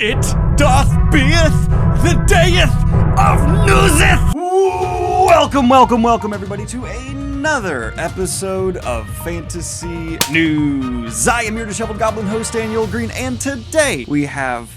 It doth beeth the dayeth of newseth! Welcome everybody to another episode of Fantasy News. I am your disheveled goblin host, Daniel Green, and today we have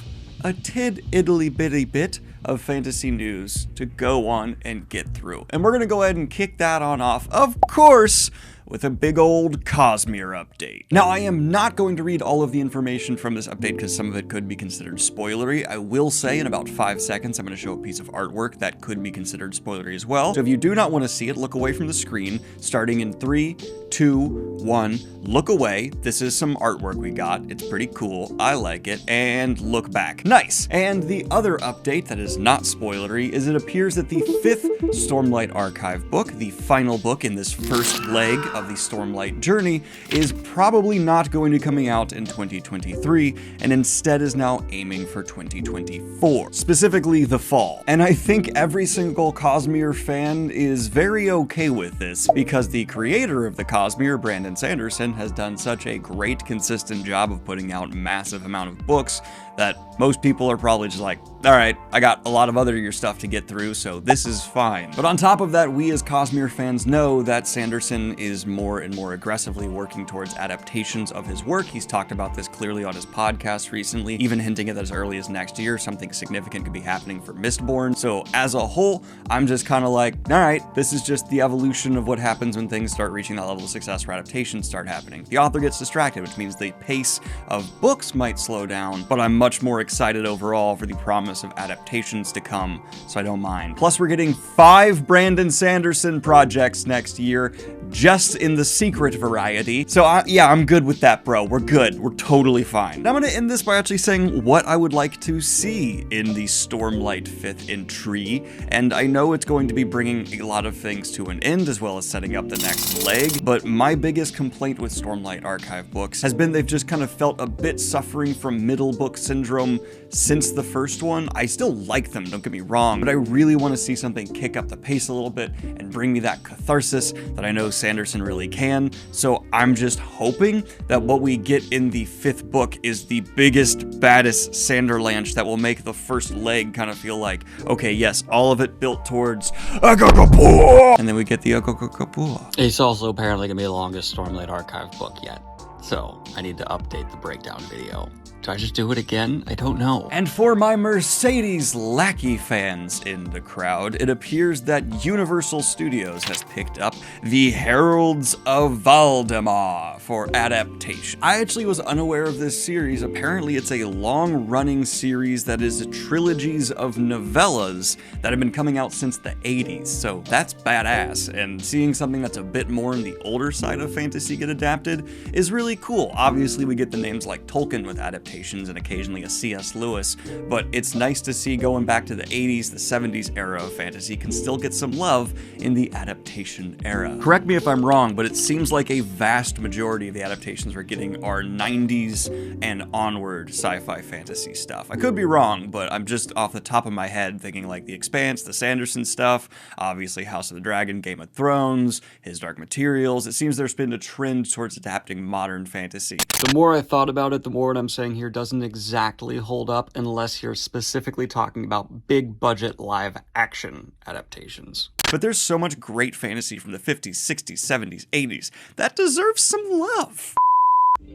a tid-iddly-bitty bit of fantasy news to go on and get through. And we're gonna go ahead and kick that on off, of course, with a big old Cosmere update. Now, I am not going to read all of the information from this update because some of it could be considered spoilery. I will say in about 5 seconds, I'm going to show a piece of artwork that could be considered spoilery as well. So if you do not want to see it, look away from the screen, starting in 3, 2, 1, look away. This is some artwork we got. It's pretty cool. I like it. And look back. Nice. And the other update that is not spoilery is it appears that the 5th Stormlight archive book, the final book in this first leg of the Stormlight journey, is probably not going to be coming out in 2023 and instead is now aiming for 2024, specifically the fall. And I think every single Cosmere fan is very okay with this because the creator of the Cosmere, Brandon Sanderson, has done such a great consistent job of putting out massive amount of books that most people are probably just like, all right, I got a lot of other your stuff to get through, so this is fine. But on top of that, we as Cosmere fans know that Sanderson is more and more aggressively working towards adaptations of his work. He's talked about this clearly on his podcast recently, even hinting at that as early as next year, something significant could be happening for Mistborn. So as a whole, I'm just kind of like, all right, this is just the evolution of what happens when things start reaching that level of success where adaptations start happening. The author gets distracted, which means the pace of books might slow down, but I'm much more excited overall for the promise of adaptations to come, so I don't mind. Plus, we're getting 5 Brandon Sanderson projects next year, just in the secret variety. So yeah, I'm good with that, bro. We're good. We're totally fine. And I'm gonna end this by actually saying what I would like to see in the Stormlight 5th entry. And I know it's going to be bringing a lot of things to an end, as well as setting up the next leg. But my biggest complaint with Stormlight archive books has been they've just kind of felt a bit suffering from middle book syndrome since the first one. I still like them, don't get me wrong, but I really want to see something kick up the pace a little bit and bring me that catharsis that I know Sanderson really can. So I'm just hoping that what we get in the 5th book is the biggest, baddest Sanderlanche that will make the first leg kind of feel like, okay, yes, all of it built towards Agagapua! And then we get the Agagapua. It's also apparently going to be the longest Stormlight archive book yet. So I need to update the breakdown video. Do I just do it again? I don't know. And for my Mercedes lackey fans in the crowd, it appears that Universal Studios has picked up the Heralds of Valdemar for adaptation. I actually was unaware of this series. Apparently it's a long-running series that is trilogies of novellas that have been coming out since the 80s, so that's badass. And seeing something that's a bit more on the older side of fantasy get adapted is really cool. Obviously we get the names like Tolkien with adaptations and occasionally a C.S. Lewis, but it's nice to see going back to the 80s, the 70s era of fantasy can still get some love in the adaptation era. Correct me if I'm wrong, but it seems like a vast majority of the adaptations we're getting are 90s and onward sci-fi fantasy stuff. I could be wrong, but I'm just off the top of my head thinking like The Expanse, the Sanderson stuff, obviously House of the Dragon, Game of Thrones, His Dark Materials. It seems there's been a trend towards adapting modern fantasy. The more I thought about it, the more what I'm saying here doesn't exactly hold up unless you're specifically talking about big budget live action adaptations. But there's so much great fantasy from the 50s, 60s, 70s, 80s that deserves some love.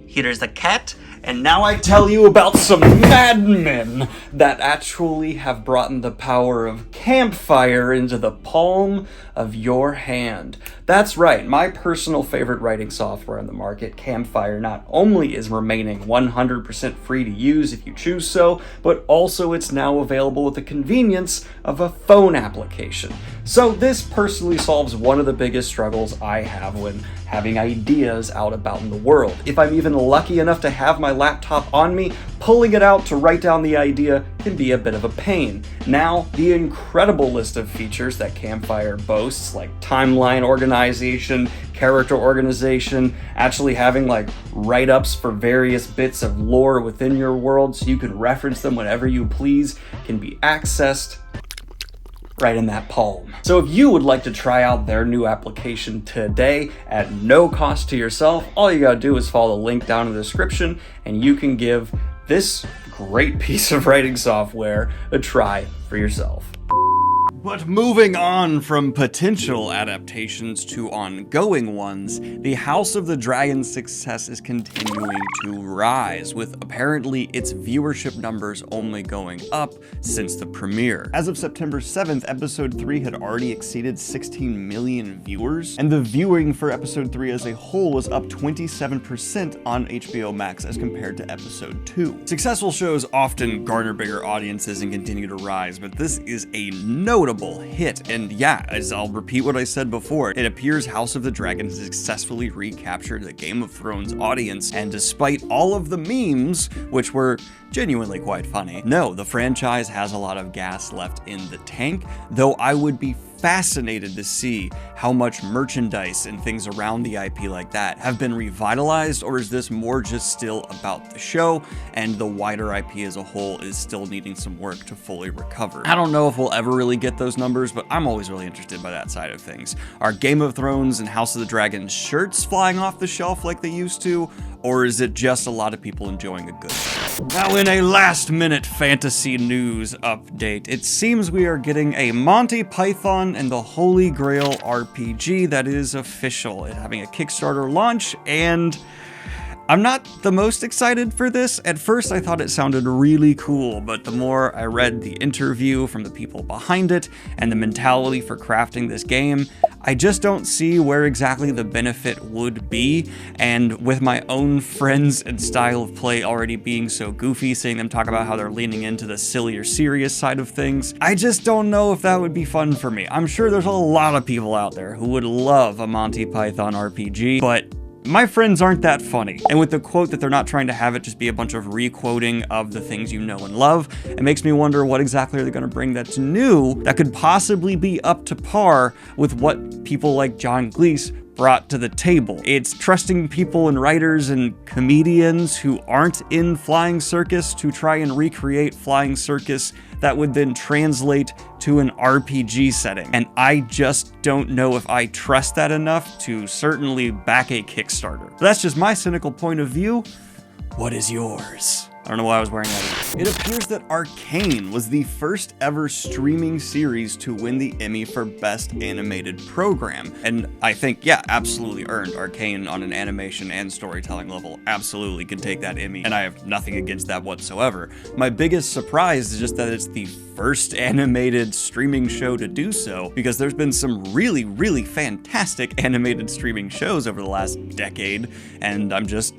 Here's the cat, and now I tell you about some madmen that actually have brought in the power of campfire into the palm of your hand. That's right, my personal favorite writing software on the market, Campfire, not only is remaining 100% free to use if you choose so, but also it's now available with the convenience of a phone application. So this personally solves one of the biggest struggles I have when having ideas out about in the world. If I'm even lucky enough to have my laptop on me, pulling it out to write down the idea can be a bit of a pain. Now, the incredible list of features that Campfire boasts, like timeline organization, character organization, actually having like write-ups for various bits of lore within your world so you can reference them whenever you please, can be accessed right in that palm. So if you would like to try out their new application today at no cost to yourself, all you gotta do is follow the link down in the description and you can give this great piece of writing software a try for yourself. But moving on from potential adaptations to ongoing ones, the House of the Dragon's success is continuing to rise, with apparently its viewership numbers only going up since the premiere. As of September 7th, episode 3 had already exceeded 16 million viewers, and the viewing for episode 3 as a whole was up 27% on HBO Max as compared to episode 2. Successful shows often garner bigger audiences and continue to rise, but this is a notable hit, and yeah, as I'll repeat what I said before, it appears House of the Dragon has successfully recaptured the Game of Thrones audience, and despite all of the memes, which were genuinely quite funny, no, the franchise has a lot of gas left in the tank, though I would be fascinated to see how much merchandise and things around the IP like that have been revitalized, or is this more just still about the show and the wider IP as a whole is still needing some work to fully recover. I don't know if we'll ever really get those numbers, but I'm always really interested by that side of things. Are Game of Thrones and House of the Dragon shirts flying off the shelf like they used to, or is it just a lot of people enjoying a good show? Now, in a last-minute fantasy news update, it seems we are getting a Monty Python and the Holy Grail RPG that is official. It's having a Kickstarter launch, and I'm not the most excited for this. At first, I thought it sounded really cool, but the more I read the interview from the people behind it and the mentality for crafting this game, I just don't see where exactly the benefit would be. And with my own friends and style of play already being so goofy, seeing them talk about how they're leaning into the silly or serious side of things, I just don't know if that would be fun for me. I'm sure there's a lot of people out there who would love a Monty Python RPG, but my friends aren't that funny. And with the quote that they're not trying to have it just be a bunch of re-quoting of the things you know and love, it makes me wonder what exactly are they going to bring that's new that could possibly be up to par with what people like John Gleese brought to the table. It's trusting people and writers and comedians who aren't in Flying Circus to try and recreate Flying Circus that would then translate to an RPG setting. And I just don't know if I trust that enough to certainly back a Kickstarter. But that's just my cynical point of view. What is yours? I don't know why I was wearing that. It appears that Arcane was the first ever streaming series to win the Emmy for Best Animated Program. And I think, yeah, absolutely earned. Arcane on an animation and storytelling level absolutely can take that Emmy, and I have nothing against that whatsoever. My biggest surprise is just that it's the first animated streaming show to do so, because there's been some really, really fantastic animated streaming shows over the last decade, and I'm just...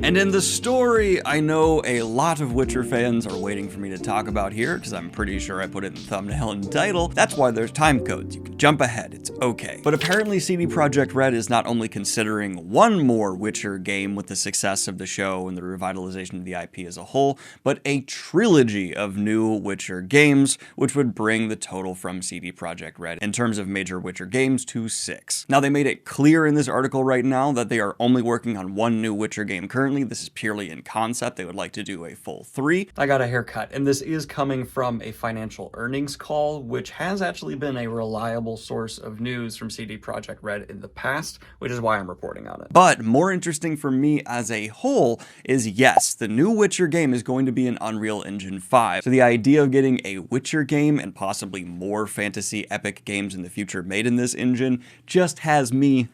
And in the story, I know a lot of Witcher fans are waiting for me to talk about here, because I'm pretty sure I put it in the thumbnail and title. That's why there's time codes. You can jump ahead, it's okay. But apparently CD Projekt Red is not only considering one more Witcher game with the success of the show and the revitalization of the IP as a whole, but a trilogy of new Witcher games, which would bring the total from CD Projekt Red in terms of major Witcher games to 6. Now, they made it clear in this article right now that they are only working on one new Witcher game currently. This is purely in concept. They would like to do a full 3. I got a haircut, and this is coming from a financial earnings call, which has actually been a reliable source of news from CD Projekt Red in the past, which is why I'm reporting on it. But more interesting for me as a whole is, yes, the new Witcher game is going to be in Unreal Engine 5. So the idea of getting a Witcher game and possibly more fantasy epic games in the future made in this engine just has me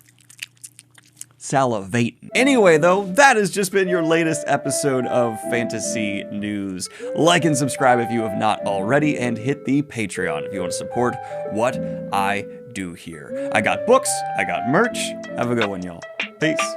salivating. Anyway, though, that has just been your latest episode of Fantasy News. Like and subscribe if you have not already, and hit the Patreon if you want to support what I do here. I got books, I got merch. Have a good one, y'all. Peace.